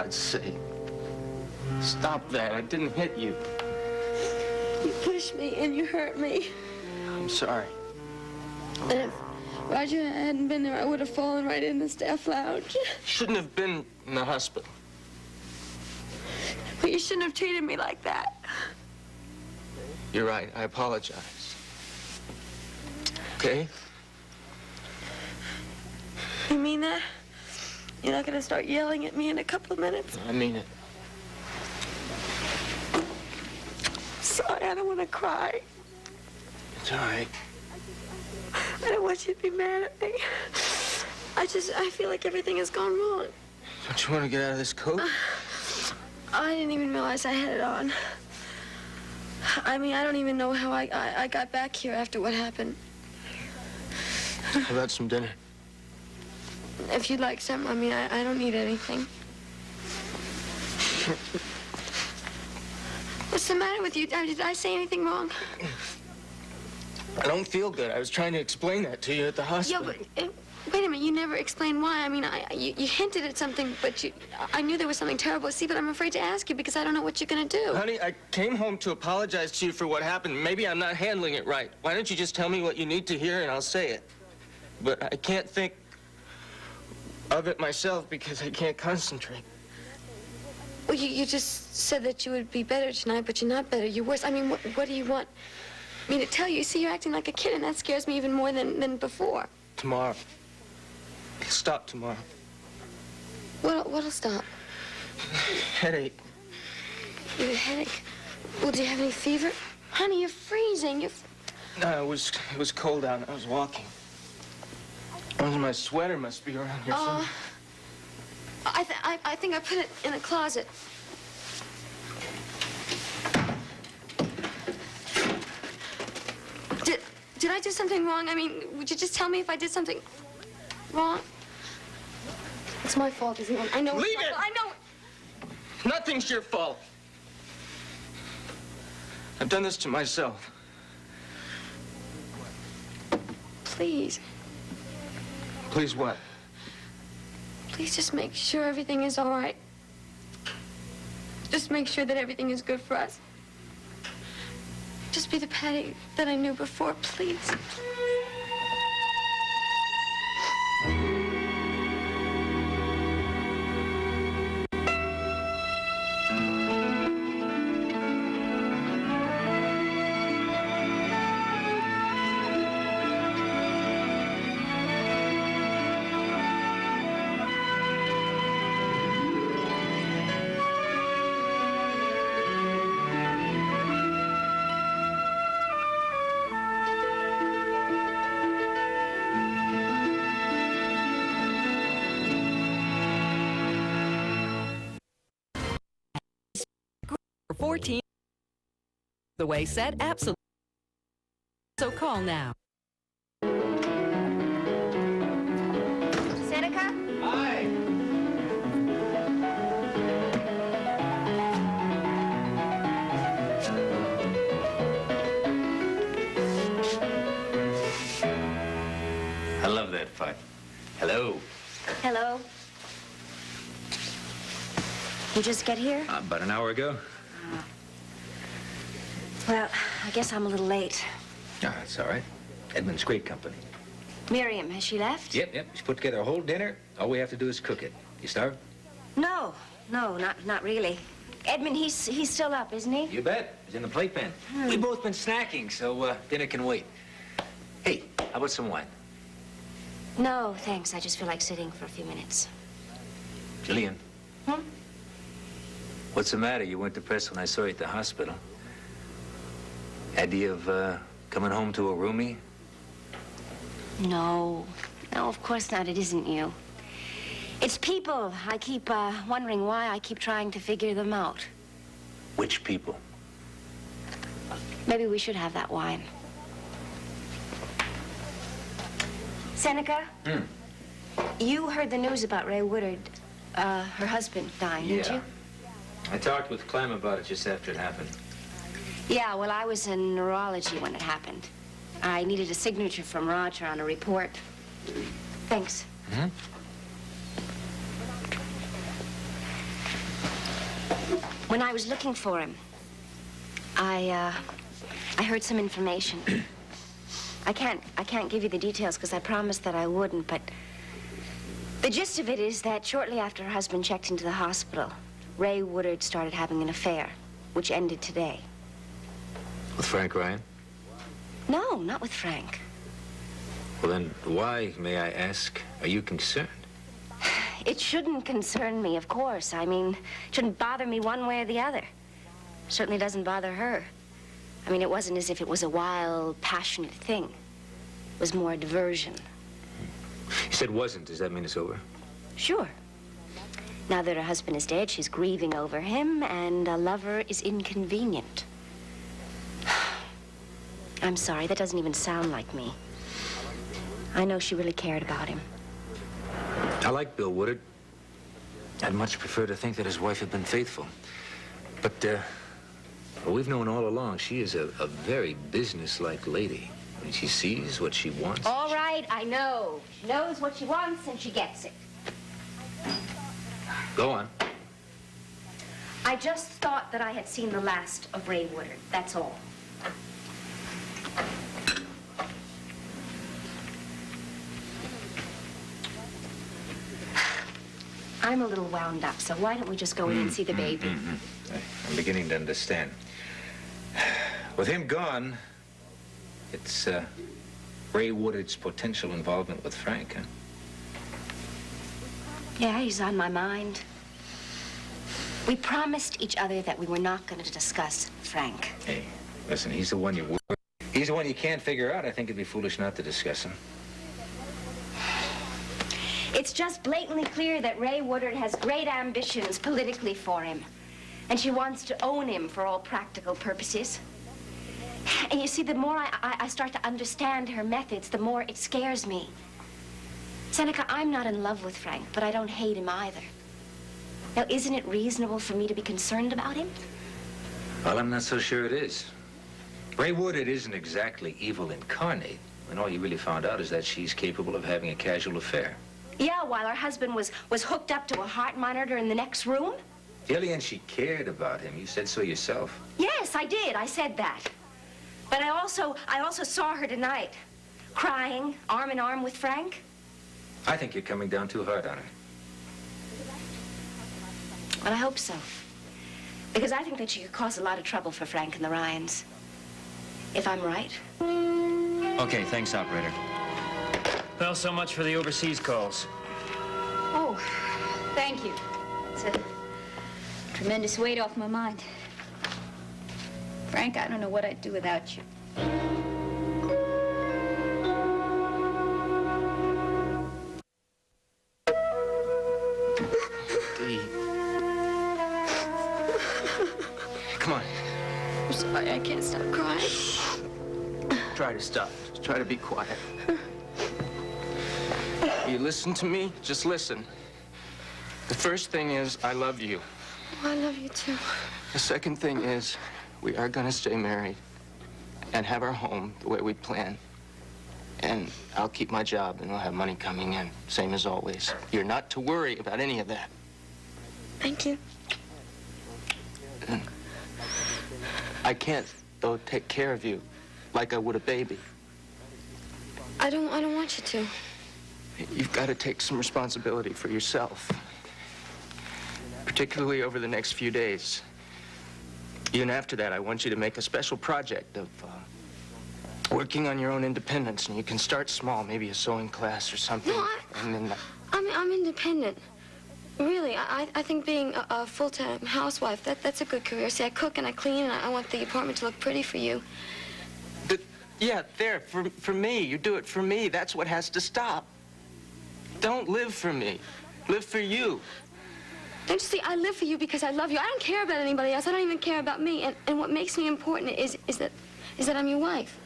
God's sake. Stop that. I didn't hit you. You pushed me and you hurt me. I'm sorry. And if Roger hadn't been there, I would have fallen right in the staff lounge. You shouldn't have been in the hospital. But you shouldn't have treated me like that. You're right. I apologize. Okay? You mean that? You're not going to start yelling at me in a couple of minutes? I mean it. Sorry, I don't want to cry. It's all right. I don't want you to be mad at me. I feel like everything has gone wrong. Don't you want to get out of this coat? I didn't even realize I had it on. I mean, I don't even know how I got back here after what happened. How about some dinner? If you'd like some, I mean, I don't need anything. What's the matter with you? Did I say anything wrong? I don't feel good. I was trying to explain that to you at the hospital. Yeah, but wait a minute. You never explained why. I mean, you hinted at something, but I knew there was something terrible. See, but I'm afraid to ask you because I don't know what you're going to do. Honey, I came home to apologize to you for what happened. Maybe I'm not handling it right. Why don't you just tell me what you need to hear and I'll say it? But I can't think of it myself because I can't concentrate. Well, you just said that you would be better tonight, but you're not better. You're worse. I mean, what do you want me to tell you? See, you're acting like a kid, and that scares me even more than before. Tomorrow. It'll stop tomorrow. What'll stop? Headache. You have a headache? Well, do you have any fever? Honey, you're freezing. No, it was cold out. I was walking. My sweater must be around here somewhere. I think I put it in a closet. Did I do something wrong? I mean, would you just tell me if I did something wrong? It's my fault, isn't it? I know. Leave it! I know. Nothing's your fault. I've done this to myself. Please. Please what? Please just make sure everything is all right. Just make sure that everything is good for us. Just be the Patty that I knew before, please. For 14 the way set absolutely. So call now. Seneca? Hi. I love that fight. Hello. Hello. You just get here? About an hour ago. Well, I guess I'm a little late. Oh, that's all right. Edmund's great company. Miriam, has she left? Yep. She's put together a whole dinner. All we have to do is cook it. You starved? No, not really. Edmund, he's still up, isn't he? You bet. He's in the playpen. We've both been snacking, so dinner can wait. Hey, how about some wine? No, thanks. I just feel like sitting for a few minutes. Jillian. What's the matter? You weren't depressed when I saw you at the hospital. Idea of coming home to a roomie? No, of course not. It isn't you. It's people. I keep wondering why. I keep trying to figure them out. Which people? Maybe we should have that wine. Seneca? You heard the news about Ray Woodard, her husband dying, didn't you? I talked with Clem about it just after it happened. Yeah, well, I was in neurology when it happened. I needed a signature from Roger on a report. Thanks. When I was looking for him, I heard some information. I can't give you the details because I promised that I wouldn't, but the gist of it is that shortly after her husband checked into the hospital, Ray Woodard started having an affair, which ended today. With Frank Ryan? No, not with Frank. Well, then why, may I ask, are you concerned? It shouldn't concern me, of course. I mean, it shouldn't bother me one way or the other. Certainly doesn't bother her. I mean, it wasn't as if it was a wild, passionate thing. It was more a diversion. You said wasn't. Does that mean it's over? Sure. Now that her husband is dead, she's grieving over him, and a lover is inconvenient. I'm sorry, that doesn't even sound like me. I know she really cared about him. I like Bill Woodard. I'd much prefer to think that his wife had been faithful. But, well, we've known all along she is a very businesslike lady. I mean, she sees what she wants. All right, I know. She knows what she wants, and she gets it. Go on. I just thought that I had seen the last of Ray Woodard, that's all. I'm a little wound up, so why don't we just go in and see the baby? I'm beginning to understand. With him gone, it's Ray Woodard's potential involvement with Frank, huh? Yeah, he's on my mind. We promised each other that we were not going to discuss Frank. Hey, listen, he's the one he's the one you can't figure out. I think it'd be foolish not to discuss him. It's just blatantly clear that Ray Woodard has great ambitions politically for him. And she wants to own him for all practical purposes. And you see, the more I start to understand her methods, the more it scares me. Seneca, I'm not in love with Frank, but I don't hate him either. Now, isn't it reasonable for me to be concerned about him? Well, I'm not so sure it is. Ray Woodard isn't exactly evil incarnate, and all you really found out is that she's capable of having a casual affair. Yeah, while her husband was hooked up to a heart monitor in the next room? Gillian, she cared about him. You said so yourself. Yes, I did. I said that. But I also saw her tonight, crying, arm in arm with Frank. I think you're coming down too hard on her. Well, I hope so. Because I think that she could cause a lot of trouble for Frank and the Ryans. If I'm right. Okay, thanks, operator. Well, so much for the overseas calls. Oh, thank you. It's a tremendous weight off my mind. Frank, I don't know what I'd do without you. Dee. Come on. I'm sorry, I can't stop crying. Try to stop. Just try to be quiet. You listen to me? Just listen. The first thing is, I love you. Oh, I love you too. The second thing is, we are gonna stay married and have our home the way we planned. And I'll keep my job and we'll have money coming in, same as always. You're not to worry about any of that. Thank you. And I can't, though, take care of you like I would a baby. I don't want you to. You've got to take some responsibility for yourself, particularly over the next few days. Even after that, I want you to make a special project of working on your own independence, and you can start small, maybe a sewing class or something. No, and then I'm independent. Really, I think being a full-time housewife, that's a good career. See, I cook and I clean, and I want the apartment to look pretty for you. Yeah, there, for me. You do it for me. That's what has to stop. Don't live for me. Live for you. Don't you see, I live for you because I love you. I don't care about anybody else. I don't even care about me. And what makes me important is that I'm your wife.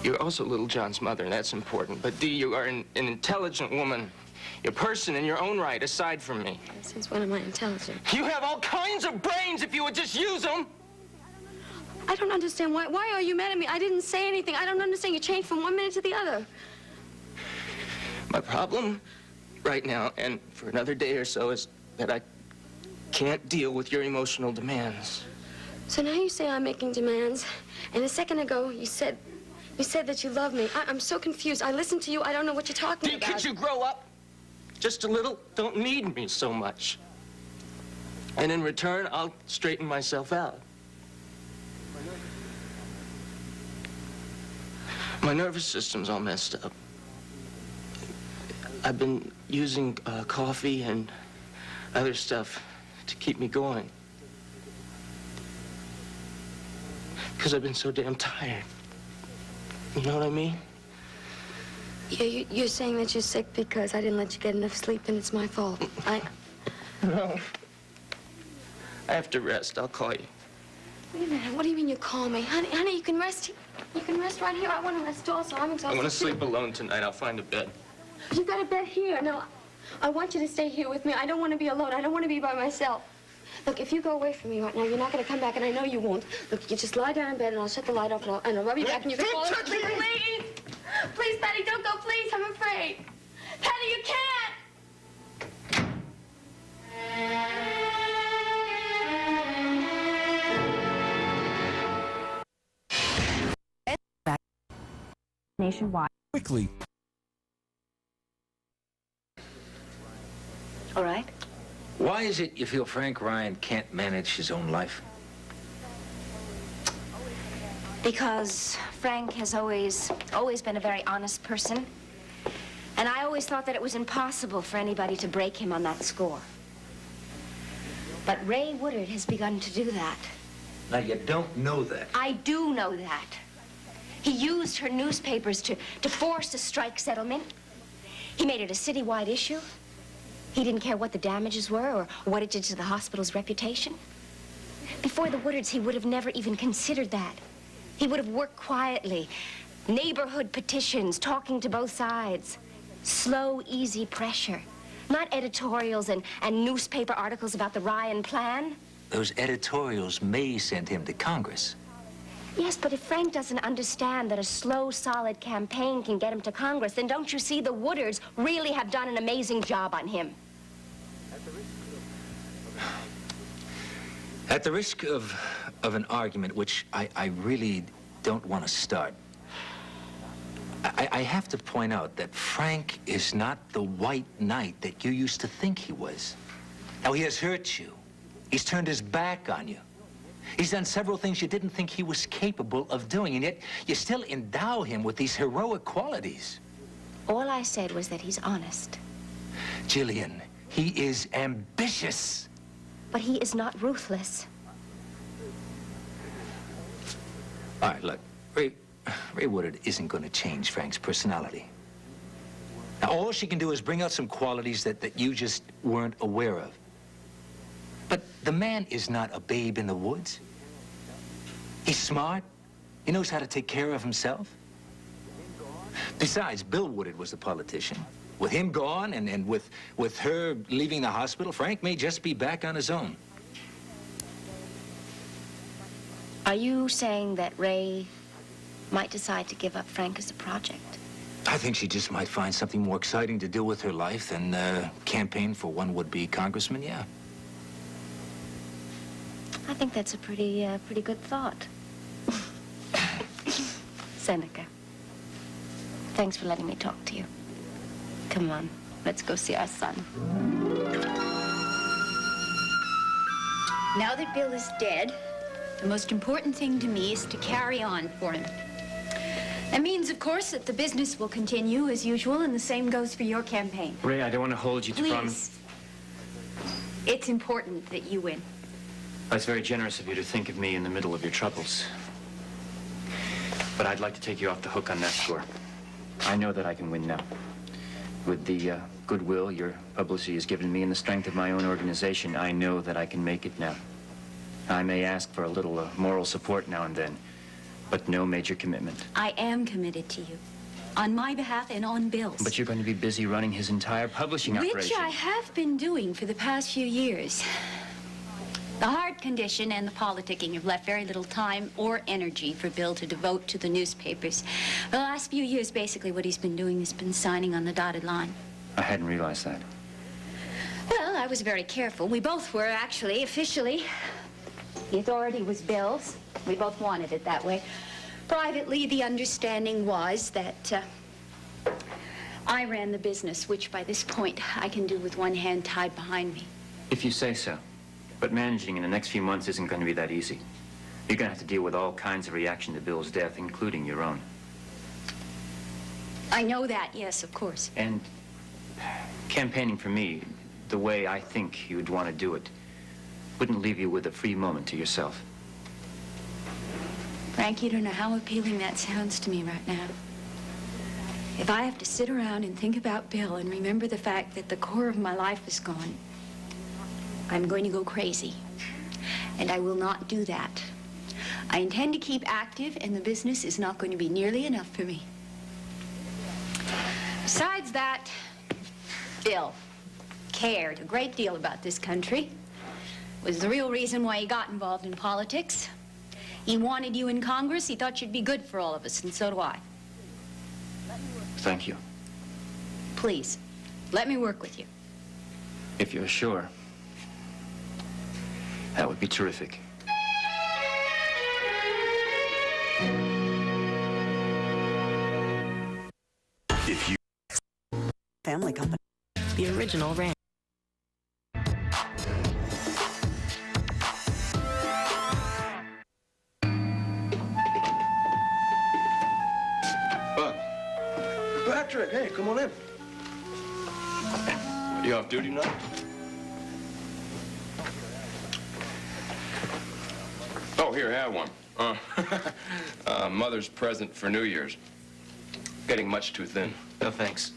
You're also Little John's mother, and that's important. But, Dee, you are an intelligent woman. You're a person in your own right, aside from me. Since when am I intelligent? You have all kinds of brains if you would just use them. I don't understand. Why are you mad at me? I didn't say anything. I don't understand. You changed from one minute to the other. My problem right now, and for another day or so, is that can't deal with your emotional demands. So now you say I'm making demands, and a second ago you said that you love me. I'm so confused. I listened to you. I don't know what you're talking about. Could you grow up? Just a little? Don't need me so much. And in return, I'll straighten myself out. My nervous system's all messed up. I've been using coffee and other stuff to keep me going. Because I've been so damn tired. You know what I mean? Yeah, you're saying that you're sick because I didn't let you get enough sleep and it's my fault. No. I have to rest. I'll call you. Wait a minute. What do you mean you call me? Honey, you can rest. You can rest right here. I want to rest also. I'm exhausted. I want to too. sleep alone tonight. I'll find a bed. You've got a bed here. No, I want you to stay here with me. I don't want to be alone. I don't want to be by myself. Look, if you go away from me right now, you're not going to come back, and I know you won't. Look, you just lie down in bed, and I'll shut the light off, and I'll rub you back, and you can fall asleep. Please! Please, Patty, don't go, please. I'm afraid. Patty, you can't! Nationwide. Quickly. All right. Why is it you feel Frank Ryan can't manage his own life? Because Frank has always been a very honest person. And I always thought that it was impossible for anybody to break him on that score. But Ray Woodard has begun to do that. Now, you don't know that. I do know that. He used her newspapers to force a strike settlement. He made it a citywide issue. He didn't care what the damages were or what it did to the hospital's reputation. Before the Woodards, he would have never even considered that. He would have worked quietly. Neighborhood petitions, talking to both sides. Slow, easy pressure. Not editorials and newspaper articles about the Ryan plan. Those editorials may send him to Congress. Yes, but if Frank doesn't understand that a slow, solid campaign can get him to Congress, then don't you see the Woodards really have done an amazing job on him? At the risk of an argument, which I really don't want to start, I have to point out that Frank is not the white knight that you used to think he was. Now, he has hurt you. He's turned his back on you. He's done several things you didn't think he was capable of doing, and yet you still endow him with these heroic qualities. All I said was that he's honest. Jillian, he is ambitious. But he is not ruthless. All right, look, Ray Woodard isn't going to change Frank's personality. Now, all she can do is bring out some qualities that you just weren't aware of. But the man is not a babe in the woods. He's smart. He knows how to take care of himself. Besides, Bill Woodard was the politician. With him gone and with her leaving the hospital, Frank may just be back on his own. Are you saying that Ray might decide to give up Frank as a project? I think she just might find something more exciting to do with her life than campaign for one would-be congressman, yeah. I think that's a pretty good thought. Seneca, thanks for letting me talk to you. Come on, let's go see our son. Now that Bill is dead, the most important thing to me is to carry on for him. That means, of course, that the business will continue as usual, and the same goes for your campaign. Ray, I don't want to hold you to promise. Please. It's important that you win. It's very generous of you to think of me in the middle of your troubles. But I'd like to take you off the hook on that score. I know that I can win now. With the goodwill your publicity has given me and the strength of my own organization, I know that I can make it now. I may ask for a little moral support now and then, but no major commitment. I am committed to you, on my behalf and on Bill's. But you're going to be busy running his entire publishing operation. Which I have been doing for the past few years. The heart condition and the politicking have left very little time or energy for Bill to devote to the newspapers. The last few years, basically, what he's been doing has been signing on the dotted line. I hadn't realized that. Well, I was very careful. We both were, actually, officially. The authority was Bill's. We both wanted it that way. Privately, the understanding was that I ran the business, which by this point I can do with one hand tied behind me. If you say so. But managing in the next few months isn't going to be that easy. You're going to have to deal with all kinds of reaction to Bill's death, including your own. I know that, yes, of course. And campaigning for me, the way I think you'd want to do it, wouldn't leave you with a free moment to yourself. Frank, you don't know how appealing that sounds to me right now. If I have to sit around and think about Bill and remember the fact that the core of my life is gone, I'm going to go crazy. And I will not do that. I intend to keep active, and the business is not going to be nearly enough for me. Besides that, Bill cared a great deal about this country. Was the real reason why he got involved in politics. He wanted you in Congress. He thought you'd be good for all of us, and so do I. Thank you. Please, let me work with you. If you're sure, that would be terrific. Family company. The original ranch. Patrick, hey, come on in. You off duty now? Oh, here, have one. Mother's present for New Year's. Getting much too thin. No, thanks.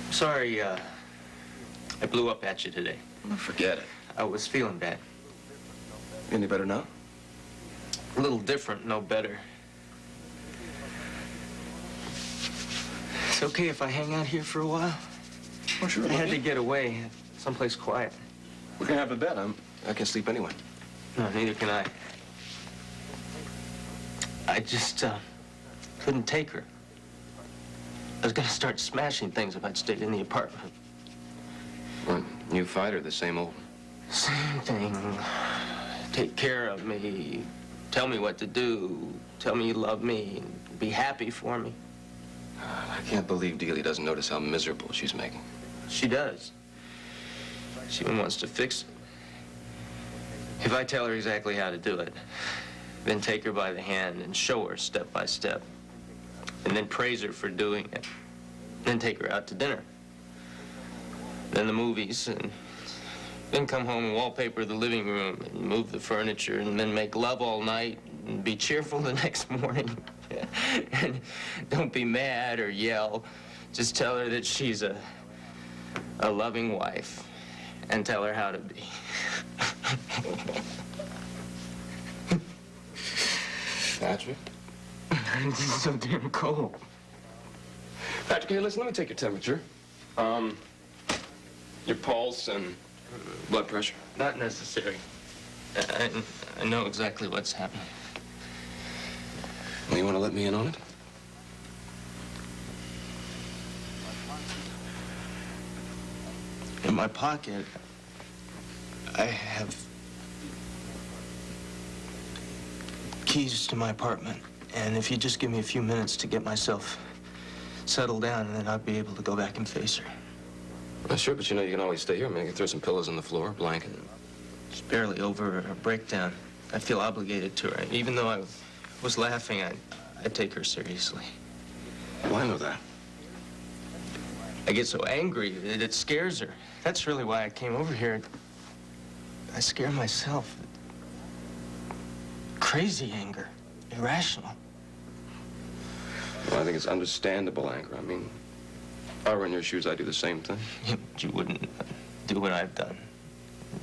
Sorry, I blew up at you today. Forget it. I was feeling bad. Any better now? A little different, no better. It's okay if I hang out here for a while? Oh, sure. I had to get away, someplace quiet. We can have a bed. I can't sleep anyway. No, neither can I. I just, couldn't take her. I was gonna start smashing things if I'd stayed in the apartment. What, new fight or the same old? Same thing. Take care of me, tell me what to do, tell me you love me, and be happy for me. I can't believe Delia doesn't notice how miserable she's making. She does. She even wants to fix it. If I tell her exactly how to do it, then take her by the hand and show her step by step, and then praise her for doing it, then take her out to dinner, then the movies, and then come home and wallpaper the living room and move the furniture, and then make love all night and be cheerful the next morning. And don't be mad or yell. Just tell her that she's a loving wife, and tell her how to be. Patrick? This is so damn cold. Patrick, hey, listen, let me take your temperature. Your pulse and blood pressure. Not necessary. I know exactly what's happening. Well, you want to let me in on it? In my pocket, I have keys to my apartment. And if you just give me a few minutes to get myself settled down, and then I'll be able to go back and face her. Well, sure, but you know you can always stay here. I mean, I can throw some pillows on the floor, a blanket. It's barely over a breakdown. I feel obligated to her. Even though I was laughing, I take her seriously. Well, I know that. I get so angry that it scares her. That's really why I came over here. I scare myself. Crazy anger. Irrational. Well, I think it's understandable anger. I mean, if I were in your shoes, I'd do the same thing. You wouldn't do what I've done.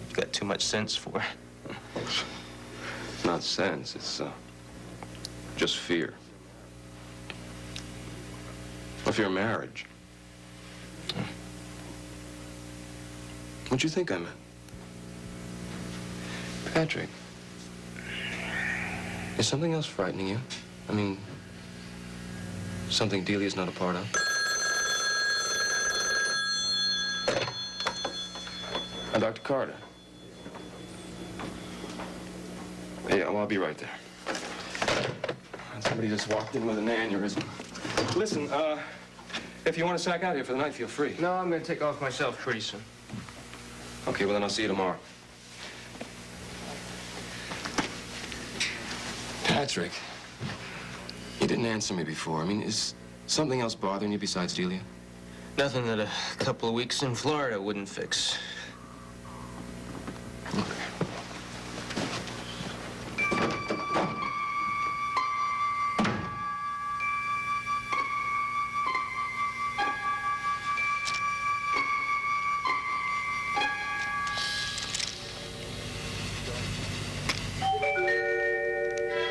You've got too much sense for it. It's not sense. It's, just fear. Of your marriage. What'd you think I meant? Patrick, is something else frightening you? I mean, something Delia's not a part of? Dr. Carter. Hey, well, I'll be right there. Somebody just walked in with an aneurysm. Listen, if you want to sack out here for the night, feel free. No, I'm going to take off myself pretty soon. Okay, well, then I'll see you tomorrow. Patrick, you didn't answer me before. I mean, is something else bothering you besides Delia? Nothing that a couple of weeks in Florida wouldn't fix. Look.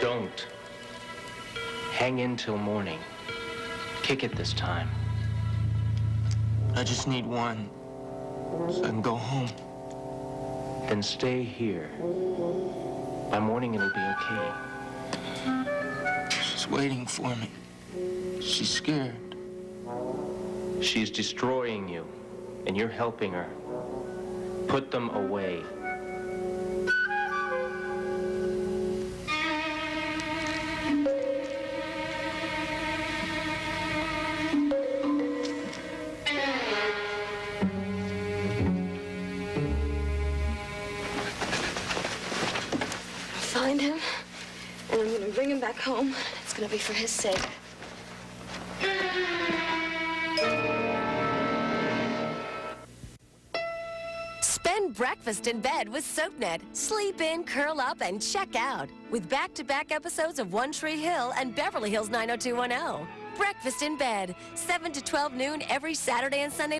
Don't. Hang in till morning. Kick it this time. I just need one, so I can go home. Then stay here. By morning, it'll be okay. She's waiting for me. She's scared. She's destroying you, and you're helping her. Put them away. Find him, and I'm gonna bring him back home. It's gonna be for his sake. Spend breakfast in bed with SoapNet. Sleep in, curl up, and check out. With back-to-back episodes of One Tree Hill and Beverly Hills 90210. Breakfast in bed, 7 to 12 noon every Saturday and Sunday.